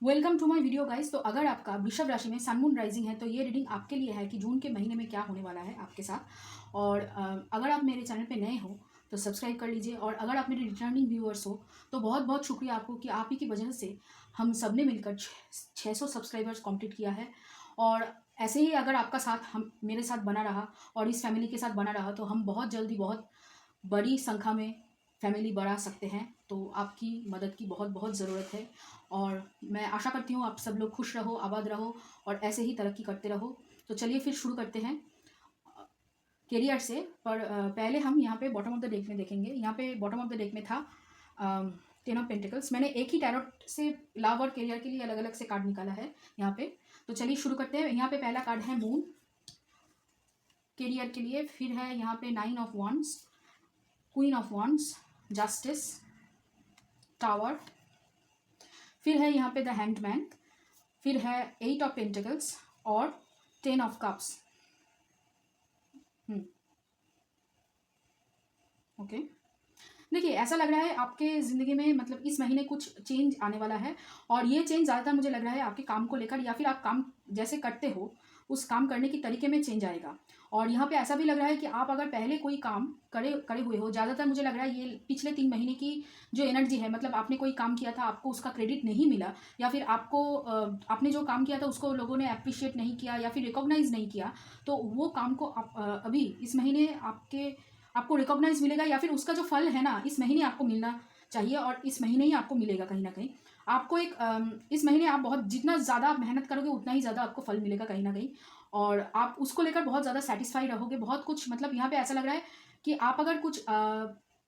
Welcome to my video guys. तो अगर आपका वृषभ राशि में सन मून राइजिंग है तो ये रीडिंग आपके लिए है कि जून के महीने में क्या होने वाला है आपके साथ। और अगर आप मेरे चैनल पे नए हो तो सब्सक्राइब कर लीजिए, और अगर आप मेरे रिटर्निंग व्यूअर्स हो तो बहुत बहुत शुक्रिया आपको कि आप ही की वजह से हम सब ने मिलकर 600 सब्सक्राइबर्स कंप्लीट किया है। और ऐसे ही अगर आपका साथ हम मेरे साथ बना रहा और इस फैमिली के साथ बना रहा तो हम बहुत जल्दी बहुत बड़ी संख्या में फैमिली बढ़ा सकते हैं। तो आपकी मदद की बहुत बहुत ज़रूरत है, और मैं आशा करती हूँ आप सब लोग खुश रहो, आबाद रहो और ऐसे ही तरक्की करते रहो। तो चलिए फिर शुरू करते हैं करियर से। पर पहले हम यहाँ पे बॉटम ऑफ द डेक में देखेंगे। यहाँ पे बॉटम ऑफ द डेक में था 10 ऑफ पेंटिकल्स। मैंने एक ही टैरोट से लव और करियर के लिए अलग अलग से कार्ड निकाला है यहाँ पे। तो चलिए शुरू करते हैं। यहाँ पे पहला कार्ड है मून करियर के लिए, फिर है यहाँ पे 9 of wands, queen of wands, justice, tower, फिर है यहाँ पे द हैंगमैन, फिर है 8 ऑफ पेंटिकल्स और 10 ऑफ कप्स। ओके, देखिए ऐसा लग रहा है आपके ज़िंदगी में मतलब इस महीने कुछ चेंज आने वाला है, और ये चेंज ज़्यादातर मुझे लग रहा है आपके काम को लेकर, या फिर आप काम जैसे करते हो उस काम करने की तरीके में चेंज आएगा। और यहाँ पे ऐसा भी लग रहा है कि आप अगर पहले कोई काम करे हुए हो, ज़्यादातर मुझे लग रहा है ये पिछले 3 महीने की जो एनर्जी है, मतलब आपने कोई काम किया था, आपको उसका क्रेडिट नहीं मिला, या फिर आपको आपने जो काम किया था उसको लोगों ने अप्रिशिएट नहीं किया या फिर रिकॉग्नाइज नहीं किया, तो वो काम को आप अभी इस महीने आपको रिकॉग्नाइज मिलेगा, या फिर उसका जो फल है ना इस महीने आपको मिलना चाहिए, और इस महीने ही आपको मिलेगा कहीं ना कहीं। आपको इस महीने आप बहुत जितना ज़्यादा आप मेहनत करोगे उतना ही ज़्यादा आपको फल मिलेगा कहीं ना कहीं, और आप उसको लेकर बहुत ज़्यादा सेटिस्फाई रहोगे। बहुत कुछ मतलब यहाँ पे ऐसा लग रहा है कि आप अगर कुछ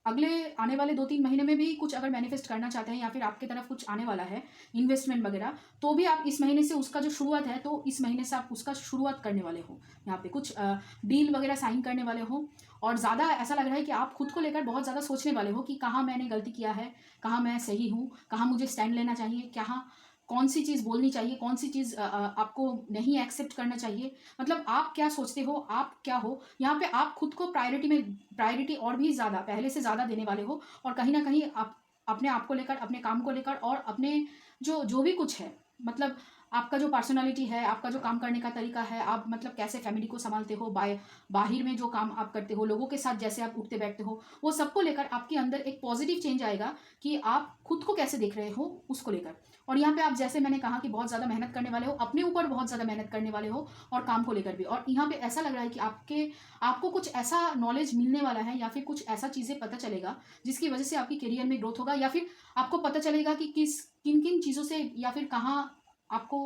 अगले आने वाले 2-3 महीने में भी कुछ अगर मैनिफेस्ट करना चाहते हैं, या फिर आपकी तरफ कुछ आने वाला है इन्वेस्टमेंट वगैरह, तो भी आप इस महीने से उसका जो शुरुआत है तो इस महीने से आप उसका शुरुआत करने वाले हो। यहाँ पे कुछ डील वगैरह साइन करने वाले हो, और ज़्यादा ऐसा लग रहा है कि आप खुद को लेकर बहुत ज़्यादा सोचने वाले हो कि कहाँ मैंने गलती किया है, कहाँ मैं सही हूँ, कहाँ मुझे स्टैंड लेना चाहिए, कहाँ कौन सी चीज़ बोलनी चाहिए, कौन सी चीज़ आपको नहीं एक्सेप्ट करना चाहिए। मतलब आप क्या सोचते हो, आप क्या हो, यहाँ पे आप खुद को प्रायोरिटी और भी ज़्यादा पहले से ज़्यादा देने वाले हो, और कहीं ना कहीं आप अपने आप को लेकर, अपने काम को लेकर, और अपने जो भी कुछ है, मतलब आपका जो पर्सनालिटी है, आपका जो काम करने का तरीका है, आप मतलब कैसे फैमिली को संभालते हो, बाहर में जो काम आप करते हो, लोगों के साथ जैसे आप उठते बैठते हो, वो सबको लेकर आपके अंदर एक पॉजिटिव चेंज आएगा कि आप खुद को कैसे देख रहे हो उसको लेकर। और यहाँ पे आप जैसे मैंने कहा कि बहुत ज़्यादा मेहनत करने वाले हो, अपने ऊपर बहुत ज़्यादा मेहनत करने वाले हो, और काम को लेकर भी। और यहाँ पे ऐसा लग रहा है कि आपको कुछ ऐसा नॉलेज मिलने वाला है, या फिर कुछ ऐसा चीज़ें पता चलेगा जिसकी वजह से आपकी करियर में ग्रोथ होगा, या फिर आपको पता चलेगा कि किन किन चीज़ों से, या फिर कहाँ आपको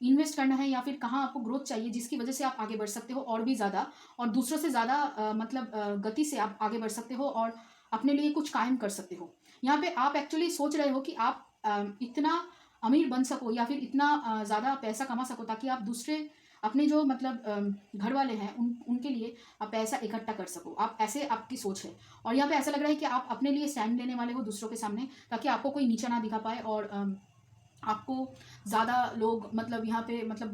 इन्वेस्ट करना है, या फिर कहाँ आपको ग्रोथ चाहिए जिसकी वजह से आप आगे बढ़ सकते हो और भी ज़्यादा, और दूसरों से ज़्यादा मतलब गति से आप आगे बढ़ सकते हो और अपने लिए कुछ कायम कर सकते हो। यहाँ पे आप एक्चुअली सोच रहे हो कि आप इतना अमीर बन सको, या फिर इतना ज़्यादा पैसा कमा सको, ताकि आप दूसरे अपने जो मतलब घर वाले हैं उनके लिए आप पैसा इकट्ठा कर सको। आप ऐसे आपकी सोच है, और यहाँ पे ऐसा लग रहा है कि आप अपने लिए स्टैंड लेने वाले हो दूसरों के सामने, ताकि आपको कोई नीचा ना दिखा पाए, और आपको ज़्यादा लोग मतलब यहाँ पे मतलब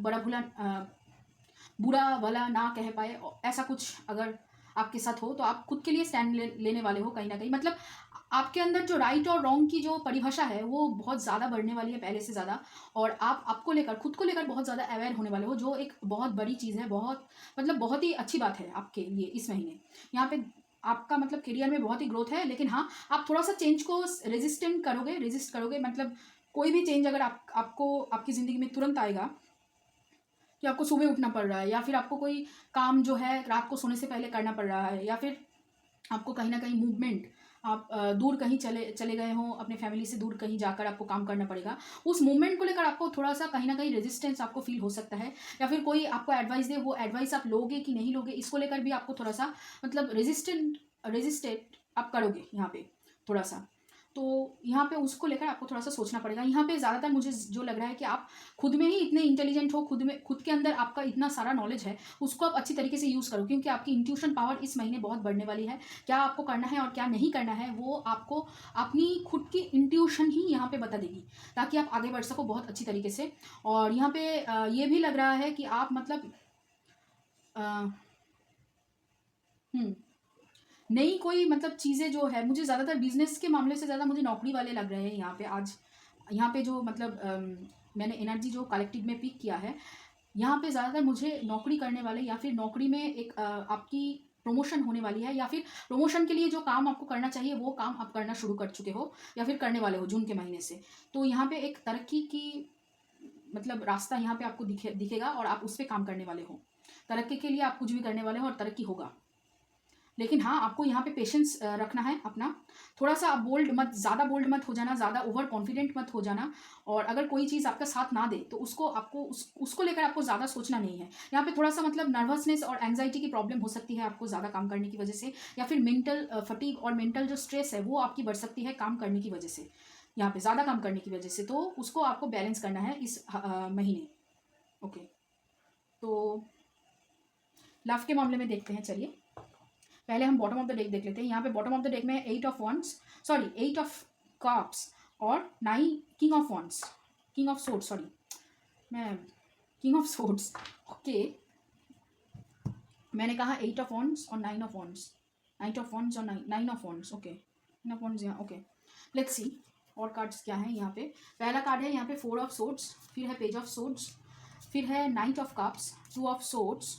बुरा भला ना कह पाए। ऐसा कुछ अगर आपके साथ हो तो आप खुद के लिए स्टैंड लेने वाले हो कहीं ना कहीं। मतलब आपके अंदर जो राइट और रॉन्ग की जो परिभाषा है वो बहुत ज़्यादा बढ़ने वाली है पहले से ज़्यादा, और आप आपको लेकर, खुद को लेकर बहुत ज़्यादा अवेयर होने वाले हो, जो एक बहुत बड़ी चीज़ है। बहुत मतलब बहुत ही अच्छी बात है आपके लिए इस महीने। यहाँ पे आपका मतलब करियर में बहुत ही ग्रोथ है, लेकिन हाँ आप थोड़ा सा चेंज को रेजिस्ट करोगे। मतलब कोई भी चेंज अगर आपको आपकी ज़िंदगी में तुरंत आएगा कि आपको सुबह उठना पड़ रहा है, या फिर आपको कोई काम जो है रात को सोने से पहले करना पड़ रहा है, या फिर आपको कहीं ना कहीं मूवमेंट, आप दूर कहीं चले गए हो, अपने फैमिली से दूर कहीं जाकर आपको काम करना पड़ेगा, उस मूवमेंट को लेकर आपको थोड़ा सा कहीं ना कहीं रेजिस्टेंस आपको फील हो सकता है। या फिर कोई आपको एडवाइस दे, वो एडवाइस आप लोगे कि नहीं लोगे, इसको लेकर भी आपको थोड़ा सा मतलब रेजिस्टेट आप करोगे यहाँ पे थोड़ा सा। तो यहाँ पे उसको लेकर आपको थोड़ा सा सोचना पड़ेगा। यहाँ पे ज़्यादातर मुझे जो लग रहा है कि आप खुद में ही इतने इंटेलिजेंट हो, खुद के अंदर आपका इतना सारा नॉलेज है, उसको आप अच्छी तरीके से यूज़ करो, क्योंकि आपकी इंट्यूशन पावर इस महीने बहुत बढ़ने वाली है। क्या आपको करना है और क्या नहीं करना है वो आपको अपनी खुद की इंट्यूशन ही यहाँ पे बता देगी, ताकि आप आगे बढ़ सको बहुत अच्छी तरीके से। और यहाँ पे ये भी लग रहा है कि आप मतलब नई कोई मतलब चीज़ें जो है, मुझे ज़्यादातर बिजनेस के मामले से ज़्यादा मुझे नौकरी वाले लग रहे हैं यहाँ पे आज। यहाँ पे जो मतलब मैंने एनर्जी जो कलेक्टिव में पिक किया है, यहाँ पे ज़्यादातर मुझे नौकरी करने वाले या फिर नौकरी में एक आपकी प्रमोशन होने वाली है, या फिर प्रमोशन के लिए जो काम आपको करना चाहिए वो काम आप करना शुरू कर चुके हो या फिर करने वाले हो जून के महीने से। तो यहाँ पे एक तरक्की की मतलब रास्ता यहाँ पे आपको दिखेगा और आप उस पर काम करने वाले हो। तरक्की के लिए आप कुछ भी करने वाले हो और तरक्की होगा। लेकिन हाँ, आपको यहाँ पे पेशेंस रखना है अपना। थोड़ा सा आप बोल्ड मत, ज़्यादा बोल्ड मत हो जाना, ज़्यादा ओवर कॉन्फिडेंट मत हो जाना। और अगर कोई चीज़ आपका साथ ना दे तो उसको आपको उसको लेकर आपको ज़्यादा सोचना नहीं है। यहाँ पे थोड़ा सा मतलब नर्वसनेस और एंग्जाइटी की प्रॉब्लम हो सकती है आपको ज़्यादा काम करने की वजह से, या फिर मेंटल फटीग और मेंटल जो स्ट्रेस है वो आपकी बढ़ सकती है काम करने की वजह से, यहाँ पे ज़्यादा काम करने की वजह से। तो उसको आपको बैलेंस करना है इस महीने। ओके, तो लव के मामले में देखते हैं। चलिए पहले हम बॉटम ऑफ द डेक देख लेते हैं। यहाँ पे बॉटम ऑफ द डेक में 8 of wands, sorry 8 of cups और 9 king of wands, king of swords, sorry मैं किंग ऑफ सोर्ड्स, ओके मैंने कहा 8 ऑफ वॉन्ड्स और 9 ऑफ वॉन्ड्स, 8 ऑफ वॉन्ड्स और 9 of wands, okay 9 of wands यहाँ, okay let's see और cards क्या है यहाँ पे। पहला कार्ड है यहाँ पे 4 ऑफ सोर्ड्स, फिर है पेज ऑफ सोर्ड्स, फिर है 9 ऑफ कप्स, 2 ऑफ सोर्ड्स,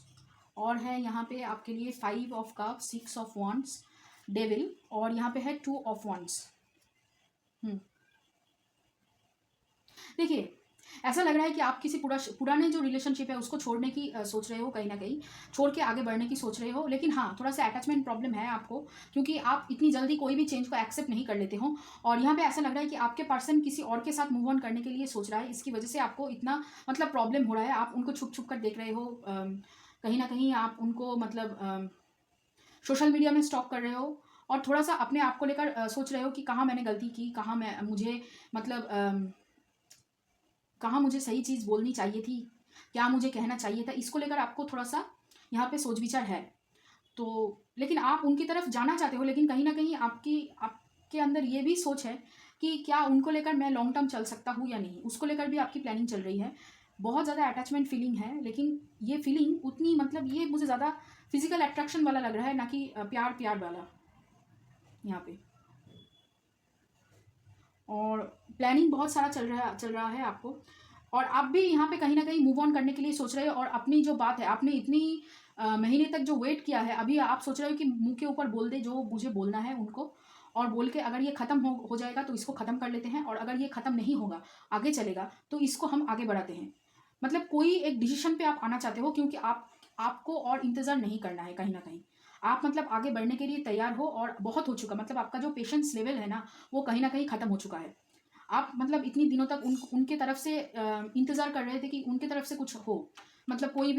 और है यहाँ पे आपके लिए 5 of cups, 6 of wands, devil, और यहाँ पे है 2 ऑफ वॉन्ड्स। देखिए ऐसा लग रहा है कि आप किसी पुराने जो रिलेशनशिप है उसको छोड़ने की सोच रहे हो, कहीं ना कहीं छोड़ के आगे बढ़ने की सोच रहे हो। लेकिन हाँ, थोड़ा सा अटैचमेंट प्रॉब्लम है आपको, क्योंकि आप इतनी जल्दी कोई भी चेंज को एक्सेप्ट नहीं कर लेते हो। और यहाँ पे ऐसा लग रहा है कि आपके पर्सन किसी और के साथ मूव ऑन करने के लिए सोच रहा है, इसकी वजह से आपको इतना मतलब प्रॉब्लम हो रहा है। आप उनको छुप छुप कर देख रहे हो, कहीं ना कहीं आप उनको मतलब सोशल मीडिया में स्टॉक कर रहे हो, और थोड़ा सा अपने आप को लेकर सोच रहे हो कि कहाँ मैंने गलती की, कहाँ मुझे मतलब कहाँ मुझे सही चीज़ बोलनी चाहिए थी, क्या मुझे कहना चाहिए था, इसको लेकर आपको थोड़ा सा यहाँ पे सोच विचार है। तो लेकिन आप उनकी तरफ जाना चाहते हो, लेकिन कहीं ना कहीं आपके अंदर ये भी सोच है कि क्या उनको लेकर मैं लॉन्ग टर्म चल सकता हूँ या नहीं, उसको लेकर भी आपकी प्लानिंग चल रही है। बहुत ज़्यादा अटैचमेंट फीलिंग है, लेकिन ये फीलिंग उतनी मतलब ये मुझे ज़्यादा फिजिकल अट्रैक्शन वाला लग रहा है, ना कि प्यार प्यार वाला यहाँ पे। और प्लानिंग बहुत सारा चल रहा है आपको, और आप भी यहाँ पे कहीं ना कहीं मूव ऑन करने के लिए सोच रहे हो। और अपनी जो बात है, आपने इतनी महीने तक जो वेट किया है, अभी आप सोच रहे हो कि मुंह के ऊपर बोल दे जो मुझे बोलना है उनको, और बोल के अगर ये ख़त्म हो जाएगा तो इसको ख़त्म कर लेते हैं, और अगर ये ख़त्म नहीं होगा, आगे चलेगा, तो इसको हम आगे बढ़ाते हैं। मतलब कोई एक डिसीजन पे आप आना चाहते हो, क्योंकि आपको और इंतज़ार नहीं करना है। कहीं ना कहीं आप मतलब आगे बढ़ने के लिए तैयार हो, और बहुत हो चुका, मतलब आपका जो पेशेंस लेवल है ना वो कहीं ना कहीं ख़त्म हो चुका है। आप मतलब इतनी दिनों तक उनके तरफ से इंतज़ार कर रहे थे कि उनके तरफ से कुछ हो, मतलब कोई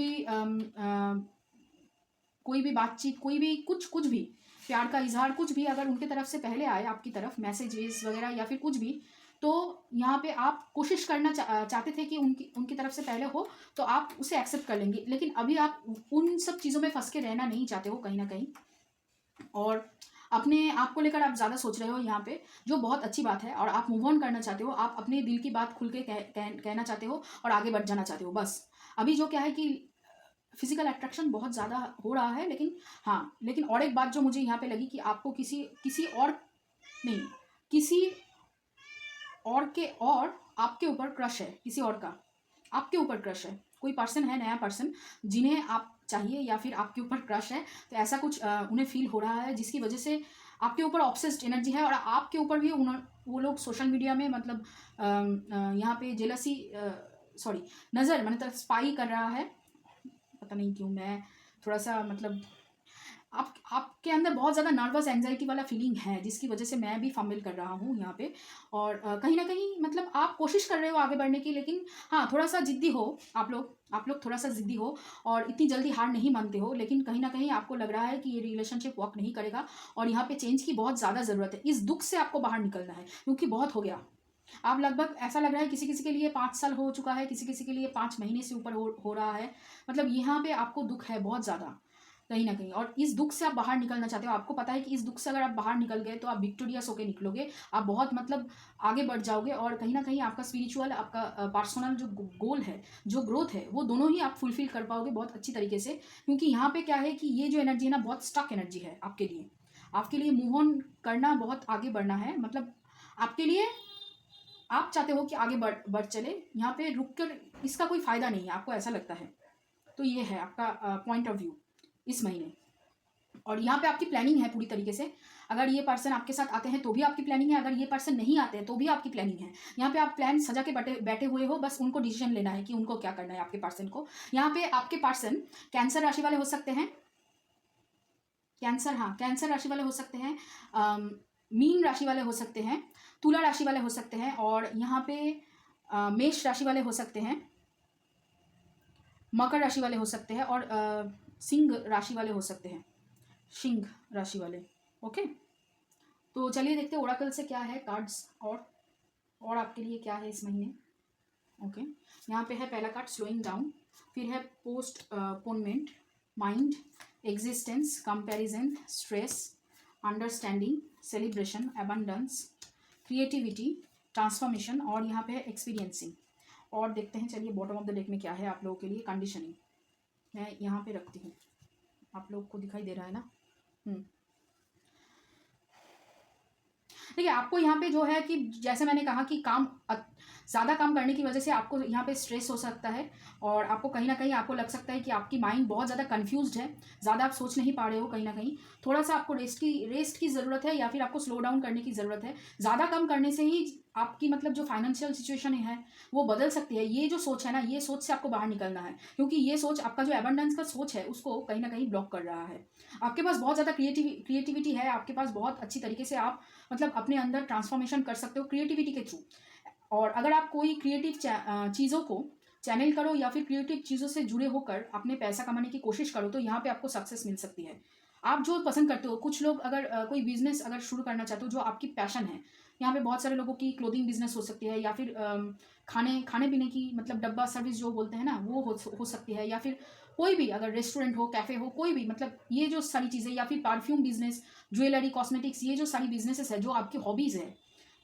भी बातचीत, कोई भी कुछ भी प्यार का इजहार, कुछ भी अगर उनके तरफ से पहले आए आपकी तरफ, मैसेजेस वगैरह या फिर कुछ भी, तो यहाँ पे आप कोशिश करना चाहते थे कि उनकी तरफ से पहले हो, तो आप उसे एक्सेप्ट कर लेंगे। लेकिन अभी आप उन सब चीज़ों में फंस के रहना नहीं चाहते हो कहीं ना कहीं, और अपने आप को लेकर आप ज़्यादा सोच रहे हो यहाँ पे, जो बहुत अच्छी बात है। और आप मूव ऑन करना चाहते हो, आप अपने दिल की बात खुल के कहना चाहते हो और आगे बढ़ जाना चाहते हो। बस अभी जो क्या है कि फिजिकल अट्रैक्शन बहुत ज़्यादा हो रहा है, लेकिन हाँ, लेकिन और एक बात जो मुझे यहाँ पे लगी कि आपको किसी और नहीं, किसी और आपके ऊपर क्रश है, किसी और का आपके ऊपर क्रश है, कोई पर्सन है, नया पर्सन जिन्हें आप चाहिए, या फिर आपके ऊपर क्रश है। तो ऐसा कुछ उन्हें फील हो रहा है, जिसकी वजह से आपके ऊपर ऑब्सेस्ड एनर्जी है, और आपके ऊपर भी वो लोग सोशल मीडिया में मतलब यहाँ पे जेलसी, सॉरी नज़र मतलब स्पाई कर रहा है। पता नहीं क्यों मैं थोड़ा सा मतलब आपके अंदर बहुत ज़्यादा नर्वस एंजाइटी वाला फीलिंग है, जिसकी वजह से मैं भी फंबल कर रहा हूँ यहाँ पे। और कहीं ना कहीं मतलब आप कोशिश कर रहे हो आगे बढ़ने की, लेकिन हाँ थोड़ा सा जिद्दी हो आप लोग थोड़ा सा जिद्दी हो, और इतनी जल्दी हार नहीं मानते हो। लेकिन कहीं ना कहीं आपको लग रहा है कि ये रिलेशनशिप वर्क नहीं करेगा, और यहाँ पे चेंज की बहुत ज़्यादा ज़रूरत है। इस दुख से आपको बाहर निकलना है, क्योंकि बहुत हो गया। आप लगभग ऐसा लग रहा है किसी किसी के लिए 5 साल हो चुका है, किसी किसी के लिए 5 महीने से ऊपर हो रहा है। मतलब यहाँ पे आपको दुख है बहुत ज़्यादा कहीं ना कहीं, और इस दुख से आप बाहर निकलना चाहते हो। आपको पता है कि इस दुख से अगर आप बाहर निकल गए तो आप विक्टोरियस होकर निकलोगे, आप बहुत मतलब आगे बढ़ जाओगे, और कहीं ना कहीं आपका स्पिरिचुअल, आपका पर्सनल जो गोल है, जो ग्रोथ है, वो दोनों ही आप फुलफिल कर पाओगे बहुत अच्छी तरीके से। क्योंकि यहाँ पे क्या है कि ये जो एनर्जी है ना, बहुत स्टक एनर्जी है आपके लिए मूव ऑन करना, बहुत आगे बढ़ना है। मतलब आपके लिए आप चाहते हो कि आगे बढ़ चले, यहाँ पे रुक कर इसका कोई फ़ायदा नहीं है, आपको ऐसा लगता है। तो ये है आपका पॉइंट ऑफ व्यू इस महीने। और यहाँ पे आपकी प्लानिंग है पूरी तरीके से। अगर ये पर्सन आपके साथ आते हैं तो भी आपकी प्लानिंग है, अगर ये पर्सन नहीं आते हैं तो भी आपकी प्लानिंग है। यहाँ पे आप प्लान सजा के बैठे हुए हो, बस उनको डिसीजन लेना है कि उनको क्या करना है आपके पर्सन को। यहाँ पे आपके पर्सन कैंसर राशि वाले हो सकते हैं, कैंसर राशि वाले हो सकते हैं, मीन राशि वाले हो सकते हैं, तुला राशि वाले हो सकते हैं, और यहाँ पे मेष राशि वाले हो सकते हैं, मकर राशि वाले हो सकते हैं, और सिंह राशि वाले हो सकते हैं, सिंह राशि वाले। ओके, तो चलिए देखते हैं ओराकल से क्या है कार्ड्स, और आपके लिए क्या है इस महीने। ओके, यहाँ पे है पहला कार्ड स्लोइंग डाउन, फिर है postponement, mind, existence, comparison, stress, understanding, celebration, abundance, creativity, transformation, और यहाँ पे है एक्सपीरियंसिंग। और देखते हैं चलिए बॉटम ऑफ द डेक में क्या है आप लोगों के लिए। कंडीशनिंग मैं यहाँ पे रखती हूँ, आप लोग को दिखाई दे रहा है ना। देखिए आपको यहाँ पे जो है कि जैसे मैंने कहा कि ज़्यादा काम करने की वजह से आपको यहाँ पे स्ट्रेस हो सकता है, और आपको कहीं ना कहीं आपको लग सकता है कि आपकी माइंड बहुत ज़्यादा कंफ्यूज्ड है, ज़्यादा आप सोच नहीं पा रहे हो, कहीं ना कहीं थोड़ा सा आपको रेस्ट की ज़रूरत है, या फिर आपको स्लो डाउन करने की ज़रूरत है। ज़्यादा काम करने से ही आपकी मतलब जो फाइनेंशियल सिचुएशन है वो बदल सकती है। ये जो सोच है ना, ये सोच से आपको बाहर निकलना है, क्योंकि ये सोच आपका जो एबंडेंस का सोच है उसको कहीं ना कहीं ब्लॉक कर रहा है। आपके पास बहुत ज़्यादा क्रिएटिविटी है, आपके पास बहुत अच्छी तरीके से आप मतलब अपने अंदर ट्रांसफॉर्मेशन कर सकते हो क्रिएटिविटी के थ्रू। और अगर आप कोई क्रिएटिव चीज़ों को चैनल करो, या फिर क्रिएटिव चीज़ों से जुड़े होकर अपने पैसा कमाने की कोशिश करो, तो यहाँ पे आपको सक्सेस मिल सकती है। आप जो पसंद करते हो, कुछ लोग अगर कोई बिजनेस अगर शुरू करना चाहते हो जो आपकी पैशन है, यहाँ पे बहुत सारे लोगों की क्लोथिंग बिजनेस हो सकती है, या फिर खाने पीने की मतलब डब्बा सर्विस जो बोलते हैं ना वो हो सकती है, या फिर कोई भी अगर रेस्टोरेंट हो, कैफ़े हो, कोई भी मतलब ये जो सारी चीज़ें, या फिर परफ्यूम बिजनेस, ज्वेलरी, कॉस्मेटिक्स, ये जो सारी बिजनेसेस है जो आपकी हॉबीज़ है,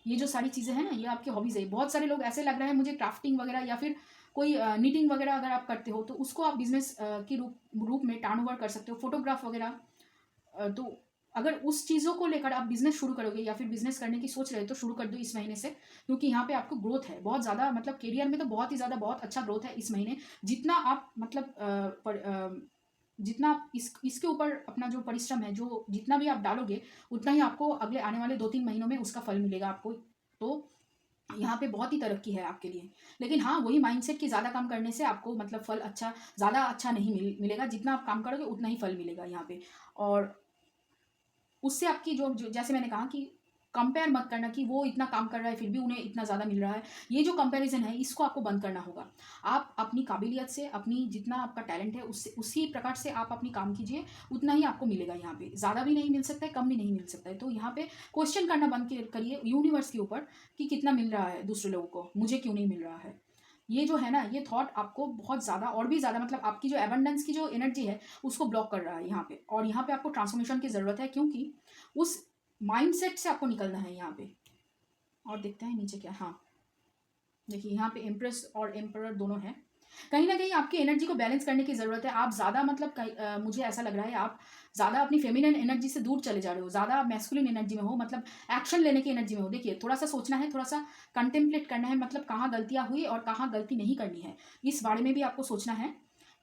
ये जो सारी चीज़ें हैं ना ये आपकी हॉबीज़ है। बहुत सारे लोग ऐसे लग रहा है मुझे क्राफ्टिंग वगैरह या फिर कोई नीटिंग वगैरह अगर आप करते हो तो उसको आप बिजनेस के रूप में टर्न ओवर कर सकते हो, फोटोग्राफ वगैरह। तो अगर उस चीज़ों को लेकर आप बिजनेस शुरू करोगे या फिर बिजनेस करने की सोच रहे हो तो शुरू कर दो इस महीने से, क्योंकि यहाँ पे आपको ग्रोथ है बहुत ज़्यादा, मतलब करियर में तो बहुत ही ज़्यादा बहुत अच्छा ग्रोथ है इस महीने। जितना आप मतलब जितना आप इसके ऊपर अपना जो परिश्रम है, जो जितना भी आप डालोगे उतना ही आपको अगले आने वाले 2-3 महीनों में उसका फल मिलेगा आपको। तो यहाँ पे बहुत ही तरक्की है आपके लिए। लेकिन हाँ, वही माइंडसेट कि ज़्यादा काम करने से आपको मतलब फल ज़्यादा अच्छा नहीं मिलेगा, जितना आप काम करोगे उतना ही फल मिलेगा यहाँ पे। और उससे आपकी जो जैसे मैंने कहा कि कंपेयर मत करना कि वो इतना काम कर रहा है फिर भी उन्हें इतना ज़्यादा मिल रहा है। ये जो कंपैरिजन है इसको आपको बंद करना होगा। आप अपनी काबिलियत से, अपनी जितना आपका टैलेंट है उससे उसी प्रकार से आप अपनी काम कीजिए, उतना ही आपको मिलेगा। यहाँ पे ज़्यादा भी नहीं मिल सकता है, कम भी नहीं मिल सकता है। तो यहाँ पे क्वेश्चन करना बंद करिए यूनिवर्स के ऊपर कि कितना मिल रहा है दूसरे लोगों को, मुझे क्यों नहीं मिल रहा है। ये जो है ना, ये थॉट आपको बहुत ज़्यादा और भी ज़्यादा मतलब आपकी जो एबंडेंस की जो एनर्जी है उसको ब्लॉक कर रहा है यहाँ पे। और यहाँ पे आपको ट्रांसफॉर्मेशन की ज़रूरत है, क्योंकि उस माइंडसेट से आपको निकलना है यहाँ पे। और देखते हैं नीचे क्या। हाँ देखिए यहाँ पे एम्प्रेस और एम्परर दोनों हैं। कहीं ना कहीं आपकी एनर्जी को बैलेंस करने की ज़रूरत है। आप ज़्यादा मतलब मुझे ऐसा लग रहा है आप ज़्यादा अपनी फेमिनिन एनर्जी से दूर चले जा रहे हो, ज़्यादा मैस्कुलिन एनर्जी में हो, मतलब एक्शन लेने की एनर्जी में हो। देखिए थोड़ा सा सोचना है, थोड़ा सा कंटेम्पलेट करना है, मतलब कहाँ गलतियाँ हुई और कहाँ गलती नहीं करनी है इस बारे में भी आपको सोचना है।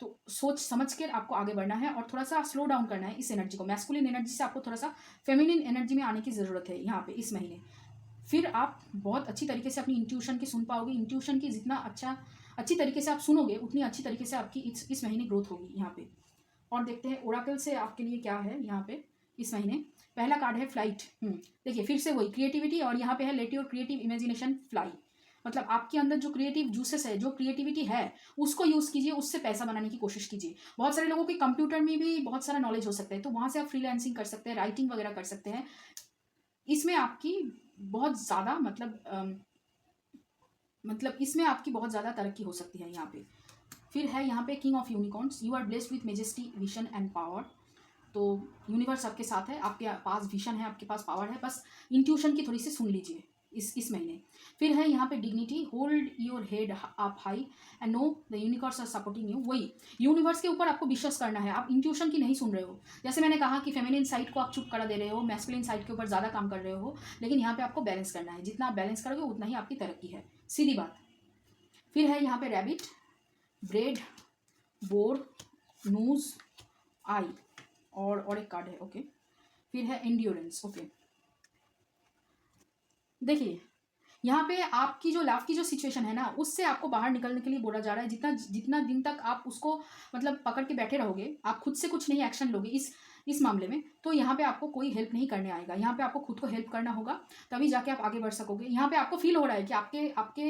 तो सोच समझ कर आपको आगे बढ़ना है और थोड़ा सा स्लो डाउन करना है इस एनर्जी को। मैस्कुलिन एनर्जी से आपको थोड़ा सा फेमिनिन एनर्जी में आने की ज़रूरत है यहाँ पे इस महीने। फिर आप बहुत अच्छी तरीके से अपनी इंट्यूशन की सुन पाओगे। इंट्यूशन की जितना अच्छी तरीके से आप सुनोगे उतनी अच्छी तरीके से आपकी इस महीने ग्रोथ होगी यहाँ पे। और देखते हैं ओराकल से आपके लिए क्या है यहाँ पे इस महीने। पहला कार्ड है फ्लाइट। देखिए फिर से वही क्रिएटिविटी, और यहाँ पे है let your creative imagination fly. मतलब आपके अंदर जो क्रिएटिव जूसेस है, जो क्रिएटिविटी है उसको यूज़ कीजिए, उससे पैसा बनाने की कोशिश कीजिए। बहुत सारे लोगों के कंप्यूटर में भी बहुत सारा नॉलेज हो सकता है, तो वहाँ से आप फ्रीलांसिंग कर सकते हैं, राइटिंग वगैरह कर सकते हैं। इसमें आपकी बहुत ज़्यादा मतलब इसमें आपकी बहुत ज़्यादा तरक्की हो सकती है यहाँ पे। फिर है यहाँ पे king of unicorns. You are blessed with majesty, vision and power. तो यूनिवर्स आपके साथ है, आपके पास विजन है, आपके पास पावर है, बस इंट्यूशन की थोड़ी सी सुन लीजिए इस महीने। फिर है यहाँ पे dignity, hold your head up high and know the universe are supporting you. वही यूनिवर्स के ऊपर आपको विश्वास करना है, आप इंट्यूशन की नहीं सुन रहे हो। जैसे मैंने कहा कि फेमिनिन साइड को आप चुप करा दे रहे हो, मैस्कुलिन साइड के ऊपर ज़्यादा काम कर रहे हो, लेकिन यहाँ पे आपको बैलेंस करना है। जितना आप बैलेंस करोगे उतना ही आपकी तरक्की है, सीधी बात। फिर है यहाँ पे रैबिट, ब्रेड, बोर, नूज, आई और एक कार्ड है, ओके। फिर है एंड्योरेंस, ओके। देखिए यहाँ पे आपकी जो लाइफ की जो सिचुएशन है ना, उससे आपको बाहर निकलने के लिए बोला जा रहा है। जितना जितना दिन तक आप उसको मतलब पकड़ के बैठे रहोगे, आप खुद से कुछ नहीं एक्शन लोगे इस मामले में, तो यहाँ पे आपको कोई हेल्प नहीं करने आएगा। यहाँ पे आपको खुद को हेल्प करना होगा, तभी जाके आप आगे बढ़ सकोगे। यहाँ पे आपको फील हो रहा है कि आपके आपके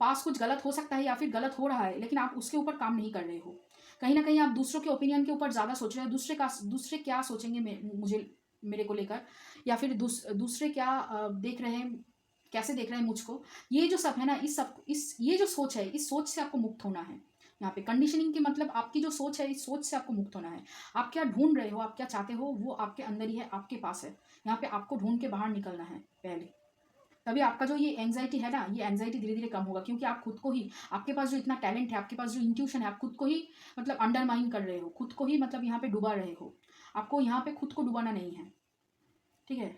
पास कुछ गलत हो सकता है या फिर गलत हो रहा है, लेकिन आप उसके ऊपर काम नहीं कर रहे हो। कहीं ना कहीं आप दूसरों के ओपिनियन के ऊपर ज़्यादा सोच रहे हो, दूसरे क्या सोचेंगे मेरे को लेकर, या फिर दूसरे क्या देख रहे हैं, कैसे देख रहे हैं मुझको। ये जो सब है ना, ये जो सोच है, इस सोच से आपको मुक्त होना है। यहाँ पे कंडीशनिंग की मतलब आपकी जो सोच है, इस सोच से आपको मुक्त होना है। आप क्या ढूंढ रहे हो, आप क्या चाहते हो, वो आपके अंदर ही है, आपके पास है। यहाँ पे आपको ढूंढ के बाहर निकलना है पहले, तभी आपका जो ये एंग्जाइटी है ना, ये एंग्जाइटी धीरे धीरे कम होगा। क्योंकि आप खुद को ही, आपके पास जो इतना टैलेंट है, आपके पास जो इंट्यूशन है, आप खुद को ही मतलब अंडरमाइन कर रहे हो, खुद को ही मतलब यहाँ पे डुबा रहे हो। आपको यहाँ पे खुद को डुबाना नहीं है, ठीक है।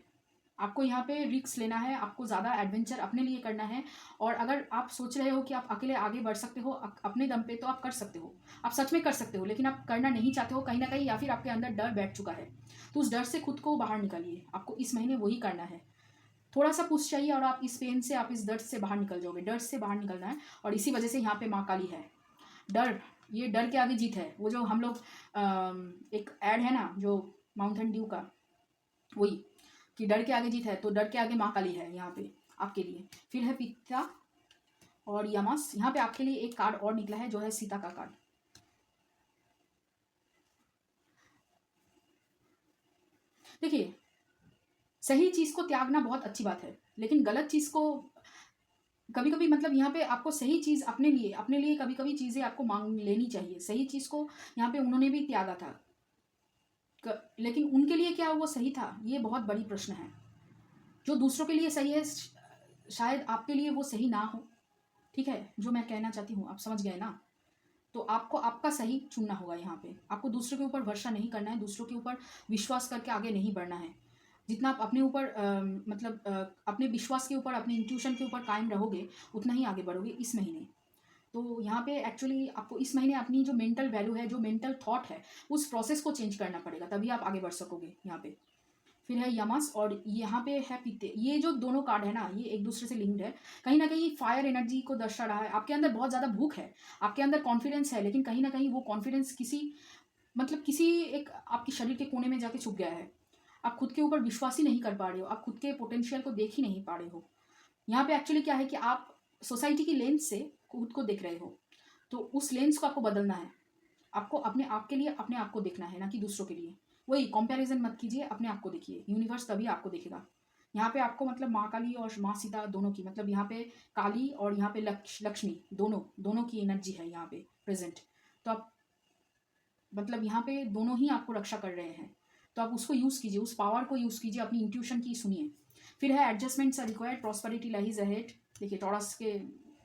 आपको यहाँ पे रिस्क लेना है, आपको ज़्यादा एडवेंचर अपने लिए करना है। और अगर आप सोच रहे हो कि आप अकेले आगे बढ़ सकते हो अपने दम पे, तो आप कर सकते हो, आप सच में कर सकते हो। लेकिन आप करना नहीं चाहते हो कहीं ना कहीं, या फिर आपके अंदर डर बैठ चुका है, तो उस डर से खुद को बाहर निकालिए। आपको इस महीने वही करना है। थोड़ा सा पुश चाहिए और आप इस पेन से, आप इस दर्द से बाहर निकल जाओगे। डर से बाहर निकलना है, और इसी वजह से यहाँ पे माँ काली है। डर, ये डर के आगे जीत है। वो जो हम लोग एक ऐड है ना, जो माउंटेन ड्यू का, वही कि डर के आगे जीत है, तो डर के आगे माँ काली है यहाँ पे आपके लिए। फिर है पिता और यमस। यहाँ पे आपके लिए एक कार्ड और निकला है, जो है सीता का कार्ड। देखिए, सही चीज को त्यागना बहुत अच्छी बात है, लेकिन गलत चीज को कभी कभी मतलब यहाँ पे आपको सही चीज अपने लिए कभी कभी चीजें आपको मांग लेनी चाहिए। सही चीज को यहाँ पे उन्होंने भी त्यागा था, लेकिन उनके लिए क्या वो सही था, ये बहुत बड़ी प्रश्न है। जो दूसरों के लिए सही है, शायद आपके लिए वो सही ना हो। ठीक है, जो मैं कहना चाहती हूँ आप समझ गए ना। तो आपको आपका सही चुनना होगा। यहाँ पे आपको दूसरों के ऊपर भरोसा नहीं करना है, दूसरों के ऊपर विश्वास करके आगे नहीं बढ़ना है। जितना आप अपने ऊपर अपने विश्वास के ऊपर, अपने इंट्यूशन के ऊपर कायम रहोगे, उतना ही आगे बढ़ोगे इस महीने। तो यहाँ पे एक्चुअली आपको इस महीने अपनी जो मेंटल वैल्यू है, जो मेंटल थॉट है, उस प्रोसेस को चेंज करना पड़ेगा, तभी आप आगे बढ़ सकोगे यहाँ पे। फिर है यमस और यहाँ पे है पित्ते। ये जो दोनों कार्ड है ना, ये एक दूसरे से लिंक्ड है। कहीं ना कहीं फायर एनर्जी को दर्शा रहा है। आपके अंदर बहुत ज़्यादा भूख है, आपके अंदर कॉन्फिडेंस है, लेकिन कहीं ना कहीं वो कॉन्फिडेंस किसी एक आपके शरीर के कोने में जाके छुप गया है। आप खुद के ऊपर विश्वास ही नहीं कर पा रहे हो, आप खुद के पोटेंशियल को देख ही नहीं पा रहे हो। यहाँ पे एक्चुअली क्या है कि आप सोसाइटी की लेंस से खुद को देख रहे हो, तो उस लेंस को आपको बदलना है। आपको अपने आप के लिए अपने आप को देखना है, ना कि दूसरों के लिए। वही कंपैरिजन मत कीजिए, अपने आप को देखिए। यूनिवर्स तभी आपको देखेगा। यहाँ पे आपको मतलब माँ काली और माँ सीता दोनों की, मतलब यहाँ पे काली और यहाँ पे लक्ष्मी, दोनों की एनर्जी है यहाँ पे प्रेजेंट। तो आप मतलब यहाँ पे दोनों ही आपको रक्षा कर रहे हैं, तो आप उसको यूज़ कीजिए, उस पावर को यूज़ कीजिए, अपनी इंट्यूशन की सुनिए। फिर है adjustments are required, prosperity lies ahead. देखिए टॉरस के,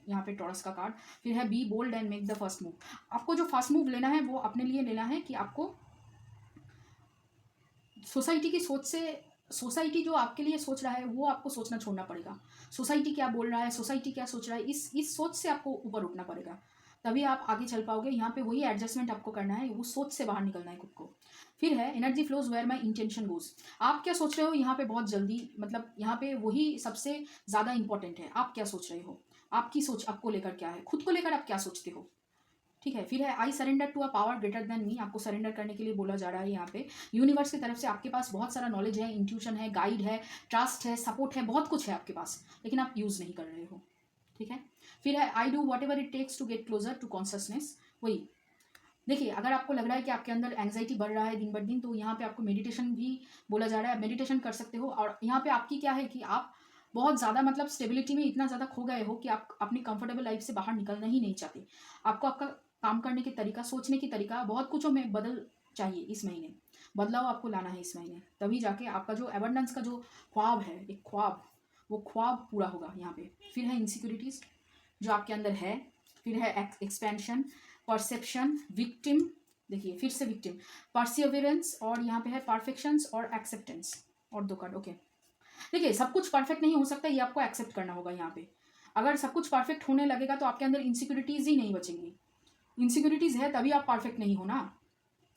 यहाँ पे टॉरस का कार्ड। फिर है be bold and make the first move. आपको जो फर्स्ट मूव लेना है वो अपने लिए लेना है, कि आपको सोसाइटी की सोच से, सोसाइटी जो आपके लिए सोच रहा है वो आपको सोचना छोड़ना पड़ेगा। सोसाइटी क्या बोल रहा है, सोसाइटी क्या सोच रहा है, इस सोच से आपको ऊपर उठना पड़ेगा, तभी आप आगे चल पाओगे। यहाँ पे वही एडजस्टमेंट आपको करना है, उस सोच से बाहर निकलना है खुद को। फिर है energy flows where my intention goes. आप क्या सोच रहे हो यहाँ पे बहुत जल्दी, मतलब यहाँ पे वही सबसे ज़्यादा इंपॉर्टेंट है। आप क्या सोच रहे हो, आपकी सोच आपको लेकर क्या है, खुद को लेकर आप क्या सोचते हो। ठीक है। फिर है I surrender to a power greater than me. आपको सरेंडर करने के लिए बोला जा रहा है यहाँ पे। यूनिवर्स की तरफ से आपके पास बहुत सारा नॉलेज है, इंट्यूशन है, गाइड है, ट्रस्ट है, सपोर्ट है, बहुत कुछ है आपके पास, लेकिन आप यूज़ नहीं कर रहे हो। ठीक है। फिर है I do whatever it takes to get closer to consciousness. वही देखिए, अगर आपको लग रहा है कि आपके अंदर एंग्जाइटी बढ़ रहा है दिन ब दिन, तो यहाँ पे आपको मेडिटेशन भी बोला जा रहा है, मेडिटेशन कर सकते हो। और यहाँ पे आपकी क्या है कि आप बहुत ज़्यादा मतलब स्टेबिलिटी में इतना ज़्यादा खो गए हो कि आप अपनी कंफर्टेबल लाइफ से बाहर निकलना ही नहीं चाहते। आपको आपका काम करने के तरीका, सोचने की तरीका, बहुत कुछों में बदल चाहिए इस महीने। बदलाव आपको लाना है इस महीने, तभी जाके आपका जो एबंडेंस का जो ख्वाब है, एक ख्वाब, वो ख्वाब पूरा होगा यहाँ पे। फिर है इनसिक्योरिटीज़ जो आपके अंदर है, फिर है एक्सपेंशन, परसेप्शन, विक्टिम, देखिए फिर से विक्टिम, परसिवरेंस, और यहाँ पे है परफेक्शंस और एक्सेप्टेंस, और 2 कार्ड। ओके, देखिए सब कुछ परफेक्ट नहीं हो सकता, ये आपको एक्सेप्ट करना होगा यहाँ पे। अगर सब कुछ परफेक्ट होने लगेगा तो आपके अंदर इनसिक्योरिटीज़ ही नहीं बचेंगी। इनसिक्योरिटीज़ है तभी आप परफेक्ट नहीं हो ना।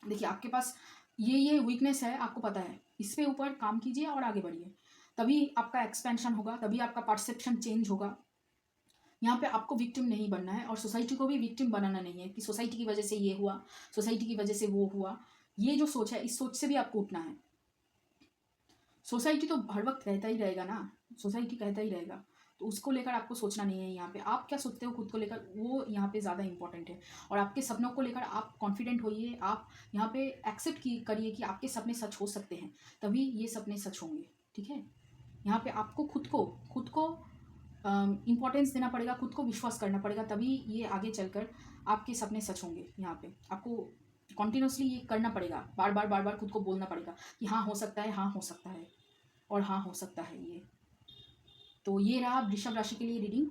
देखिए आपके पास ये वीकनेस है, आपको पता है, इस पे ऊपर काम कीजिए और आगे बढ़िए, तभी आपका एक्सपेंशन होगा, तभी आपका परसेप्शन चेंज होगा। यहाँ पे आपको विक्टिम नहीं बनना है और सोसाइटी को भी विक्टिम बनाना नहीं है कि सोसाइटी की वजह से ये हुआ, सोसाइटी की वजह से वो हुआ। ये जो सोच है, इस सोच से भी आपको उठना है। सोसाइटी तो हर वक्त कहता ही रहेगा ना, सोसाइटी कहता ही रहेगा, तो उसको लेकर आपको सोचना नहीं है। यहाँ पे आप क्या सोचते हो खुद को लेकर, वो यहाँ पे ज़्यादा इंपॉर्टेंट है। और आपके सपनों को लेकर आप कॉन्फिडेंट होइए, आप यहाँ पे एक्सेप्ट करिए कि आपके सपने सच हो सकते हैं, तभी ये सपने सच होंगे। ठीक है, यहाँ पे आपको खुद को इम्पोर्टेंस देना पड़ेगा, खुद को विश्वास करना पड़ेगा, तभी ये आगे चलकर आपके सपने सच होंगे। यहाँ पे आपको कॉन्टिन्यूसली ये करना पड़ेगा, बार बार खुद को बोलना पड़ेगा कि हाँ हो सकता है, हाँ हो सकता है, और हाँ हो सकता है ये। तो ये रहा वृषभ राशि के लिए रीडिंग।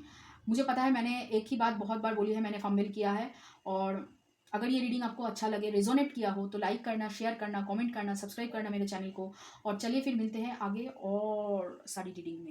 मुझे पता है मैंने एक ही बात बहुत बार बोली है, मैंने फंबल किया है, और अगर ये रीडिंग आपको अच्छा लगे, रेजोनेट किया हो, तो लाइक करना, शेयर करना, कमेंट करना, सब्सक्राइब करना मेरे चैनल को। और चलिए फिर मिलते हैं आगे और सारी रीडिंग में।